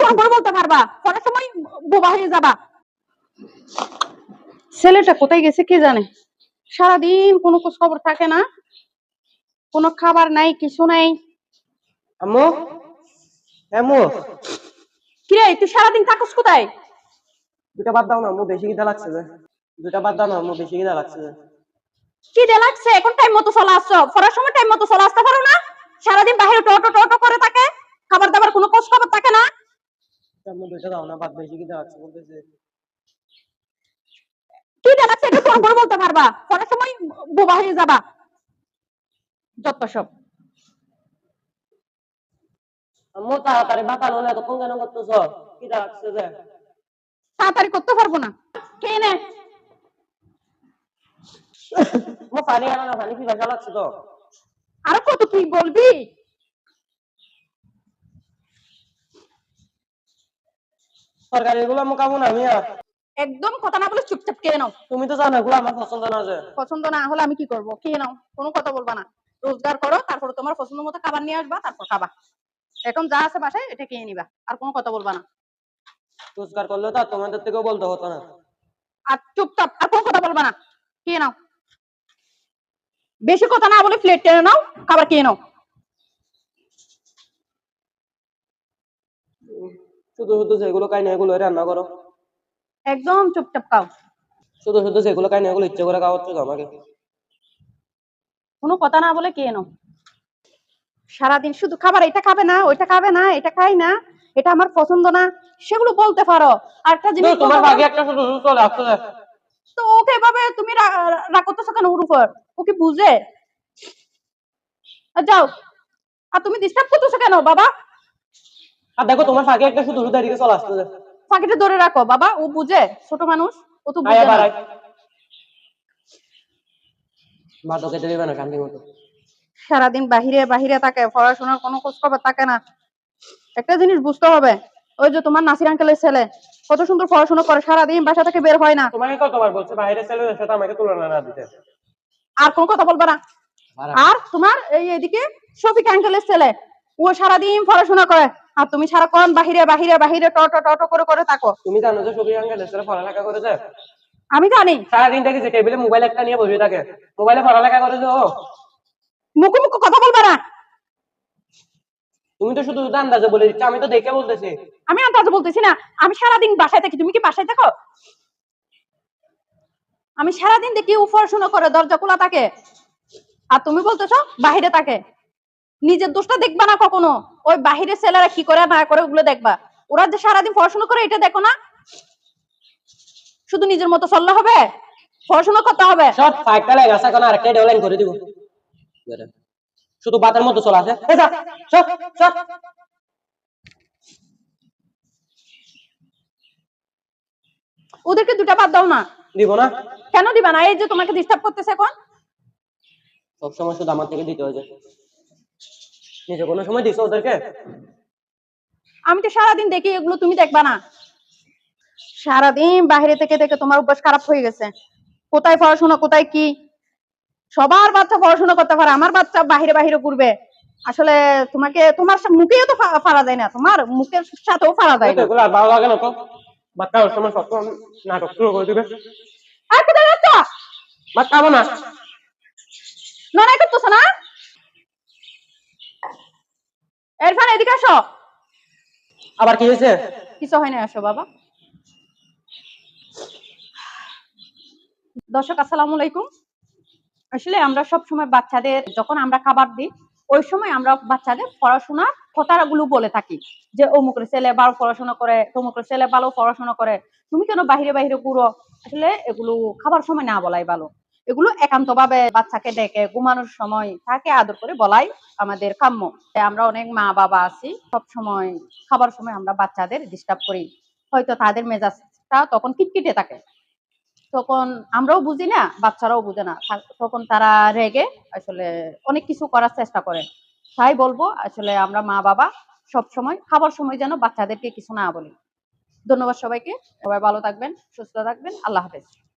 Phone করে বলতে পারবা, পরের সময় বোবা হয়ে যাবা। ছেলেটা কোথায় গেছে কে জানে, সারাদিন কোনো খোঁজ খবর থাকে না, কোনো খাবার নাই, কিছু নাই। আম্মু, আম্মু, কিরে তুই সারাদিন থাকস কোথায়? দুটা বাদ দাও না আম্মু, বেশি খিদা লাগছে যে। দুটা বাদ দাও না আম্মু, বেশি খিদা লাগছে যে। খিদে লাগছে, এখন টাইম মতো চলে আসছো, পড়ার সময় টাইম মতো চলে আসতে পারো না? সারাদিন বাইরে টোটো টোটো করে থাকে, খাবার দাবার কোনো খোঁজ খবর থাকে না। আম্মু দুইটা দাও না, বাদ, বেশি খিদা লাগছে বলতেছে। খিদে লাগছে এটা ফোন করে বলতে পারবা, পড়ার সময় বোবা হয়ে যাবা। যত সব। আম্মু তাড়াতাড়ি বাতানো না, এতক্ষণ কেন করতেছো? খিদা লাগছে যে। তাড়াতাড়ি করতে পারবো না, কে নে। আম্মু পানি আনো না, পানি পিপাসা লাগছে তো। আর কত কি বলবি? তরকারি এগুলো আম্মু খাবো না আমি আর। একদম কথা না বলে চুপচাপ খেয়ে নাও। তুমি তো জানো এগুলো আমার পছন্দ না যে। পছন্দ না হলে আমি কি করবো, খেয়ে নাও, কোনো কথা বলবা না। রোজগার করো, তারপরে তোমার পছন্দ মতো খাবার নিয়ে আসবা, তারপর খাবা। এখন যা আছে বাসায় এটা খেয়ে নিবা, আর কোনো কথা বলবা না। রোজগার করলে তো আর তোমাদের থেকেও বলতে হতো না। আর চুপচাপ, আর কোনো কথা বলবা না, খেয়ে নাও। বেশি কথা না বলে প্লেট টেনে নাও, খাবার খেয়ে নাও। শুধু শুধু যেগুলো খাই না এগুলো রান্না করো। একদম চুপচাপ খাও। শুধু শুধু যেগুলো খাই না এগুলো ইচ্ছে করে খাওয়াচ্ছ তো আমাকে। কোনো কথা না বলে খেয়ে নাও। সারাদিন শুধু খাবার, এটা খাবে না, ওইটা খাবে না, এটা খাই না, এটা আমার পছন্দ না, সেগুলো বলতে পারো। আর একটা জিনিস তোমার ভাগে একটা শুধু শুধু চলে আসছে যে। তো ওকে এভাবে তুমি রাগ করতেছো কেন ওর উপর? ওকে বুঝে যাও। আর তুমি ডিস্টার্ব করতেছো কেন বাবা? আর দেখো তোমার ফাঁকে একটা শুধু শুধু এদিকে চলে আসছে যে। ফাঁকিটা ধরে রাখো বাবা, ও বুঝে, ছোট মানুষ, ও তো আয় বুঝে আবার না। আয়। ভাতও খেতে দিবে না শান্তি মতো। সারাদিন বাহিরে বাহিরে থাকে, পড়াশোনার কোনো খোঁজ খবর থাকে না। একটা জিনিস বুঝতে হবে, ওই যে তোমার নাসির আঙ্কেলের ছেলে কত সুন্দর পড়াশোনা করে, সারাদিন বাসা থেকে বের হয় না। তোমাকে কতবার বলছে বাইরের ছেলেদের সাথে আমাকে তুলনা না দিতে। আর কোনো কথা বলবে না। আর তোমার এই এদিকে শফিক আঙ্কেলের ছেলে, ও সারাদিন পড়াশোনা করে, আর তুমি সারাক্ষণ বাহিরে বাহিরে বাহিরে টটো টটো করে করে থাকো। তুমি জানো যে সবই আঙ্কেলের ছেলে পড়ালেখা করেছে? আমি জানি। সারাদিন দেখেছি টেবিলে মোবাইল একটা নিয়ে বসে থাকে, মোবাইলে পড়ালেখা করেছে ও? মুখে মুখে কথা বলবে না। তুমি তো শুধু শুধু আন্দাজে বলে দিচ্ছ, আমি তো দেখে বলতেছি। আমি আন্দাজ বলতেছি না, আমি সারাদিন বাসায় থাকি, তুমি কি বাসায় থাকো? আমি সারাদিন দেখি ও পড়াশোনা করে, দরজা খোলা থাকে, আর তুমি বলতেছো বাহিরে থাকে। নিজের দোষটা দেখবা না কখনো, ওই বাহিরের ছেলেরা কি করে না করে ওগুলো দেখবা। ওরা যে সারাদিন পড়াশোনা করে এটা দেখো না। শুধু নিজের মতো চললে হবে? পড়াশোনা করতে হবে। সব ফাইটটা লেগে আছে, এখন আরেকটা ডেওলাইন করে দিব। শুধু বাতের মতো চলে আসে। এই যা, সব সব। ওদেরকে দুটা বাদ দাও না। দিব না। কেন দিবা না? এই যে তোমাকে ডিস্টার্ব করতেছে এখন। সবসময় শুধু আমার থেকে দিতে হয়েছে, নিজে কোনো সময় দিছো ওদেরকে? আমি তো সারাদিন দেখি এগুলো, তুমি দেখবা না। সারাদিন বাইরে থেকে থেকে তোমার অভ্যাস খারাপ হয়ে গেছে। কোথায় পড়াশোনা, কোথায় কি। সবার বাচ্চা পড়াশোনা করতে পারে, আমার বাচ্চা বাহিরে বাহিরে ঘুরবে। আসলে তোমাকে তোমার মুখেও তো ফাড়া যায় না, তোমার মুখের সাথেও ফাড়া যায় না। এগুলো আর ভালো লাগে না তো। বাচ্চা ওর সময় সব নাটক শুরু করে দিবে। আর কোথায় যাচ্ছ? ভাত খাবো না। লড়াই করতেছো না? এরফান এদিকে আসো। আবার কি হয়েছে? কিছু হয় না, আসো বাবা। দর্শক আসসালামু আলাইকুম। আসলে আমরা সব সময় বাচ্চাদের যখন আমরা খাবার দিই, ওই সময় আমরা বাচ্চাদের পড়াশোনার কথাগুলো বলে থাকি, যে অমুকের ছেলে ভালো পড়াশোনা করে, তমুকের ছেলে ভালো পড়াশোনা করে, তুমি কেন বাহিরে বাহিরে ঘুরো। আসলে এগুলো খাবার সময় না বলাই ভালো। এগুলো একান্ত ভাবে বাচ্চাকে ডেকে ঘুমানোর সময় তাকে আদর করে বলাই আমাদের কাম্য। আমরা অনেক মা বাবা আছি, সব সময় খাবার সময় আমরা বাচ্চাদের ডিস্টার্ব করি, হয়তো তাদের মেজাজটা তখন খিটখিটে থাকে, তখন আমরাও বুঝি না, বাচ্চারাও বুঝে না, তখন তারা রেগে আসলে অনেক কিছু করার চেষ্টা করে। তাই বলবো আসলে আমরা মা বাবা সব সময় খাবার সময় যেন বাচ্চাদেরকে কিছু না বলি। ধন্যবাদ সবাইকে, সবাই ভালো থাকবেন, সুস্থ থাকবেন, আল্লাহ হাফেজ।